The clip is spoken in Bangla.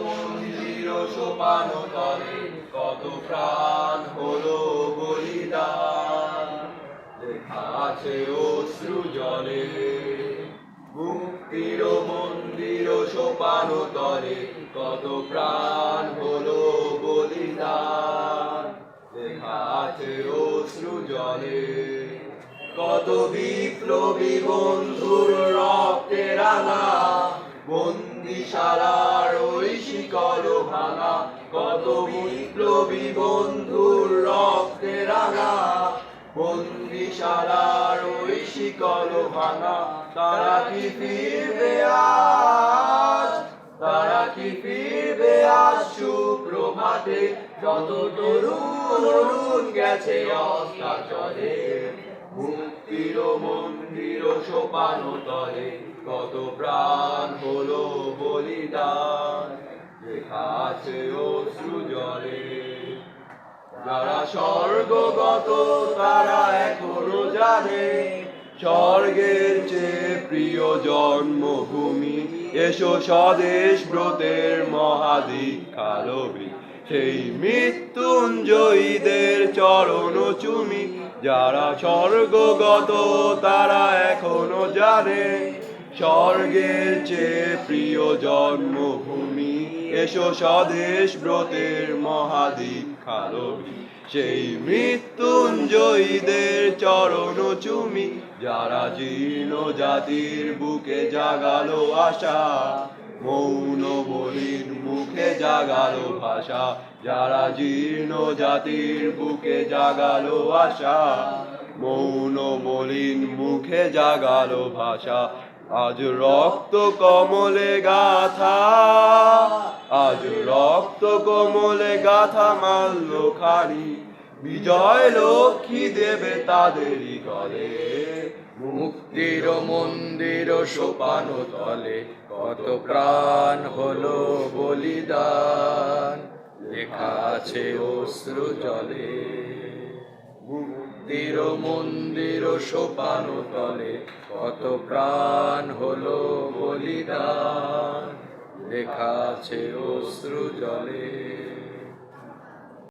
মন্দির সোপান তলে কত প্রাণ হলো বলিদান, লেখা আছে অশ্রু জলে। মুক্তির মন্দির সোপান তলে কত প্রাণ হলো বলিদান, লেখা আছে অশ্রু জলে। কত বিপ্লবী বন্ধুর রক্তে রাঙা বন্দিশালার ওই শিকল ভাঙা, কত বিপ্লবী বন্ধুর রক্তে রাঙা বন্দিশালার ওই শিকল ভাঙা। তারা কি ফিরবে আজ, তারা কি ফিরবে আজ সুপ্রভাতে, যত তরুণ গেছে অস্তাচলে। মুক্তির মন্দির সোপান তলে কত প্রাণ হলো বলিদান, লেখা আছে অশ্রু জলে। যারা স্বর্গগত তারা এখনো জানে স্বর্গের চেয়ে প্রিয় জন্মভূমি। এসো স্বদেশ ব্রতের মহাদীক্ষা লবি, সেই মৃত্যুঞ্জয়ীদের চরণ চুমি। যারা স্বর্গগত তারা এখনো জানে স্বর্গের চেয়ে প্রিয় জন্মভূমি। এসো স্বদেশ ব্রতের মহাদীক্ষা লবি, সেই মৃত্যুঞ্জয়ীদের চরণ চুমি। যারা জীর্ণ জাতির বুকে জাগালো আশা, মৌন বলির মুখে জাগালো ভাষা। যারা জীর্ণ জাতির বুকে জাগালো আশা, মৌন বলির মুখে জাগালো ভাষা। আজ রক্ত কমলে গাথা, আজ রক্ত কমলে গাথা মাল্য খানি, বিজয় লক্ষ্মী দেবে তাদেরই গলে। মুক্তির মন্দির সোপান তলে কত প্রাণ হলো বলিদান, লেখা আছে অশ্রু জলে। মুক্তির মন্দির সোপান তলে কত প্রাণ হলো বলিদান, লেখা আছে অশ্রু জলে।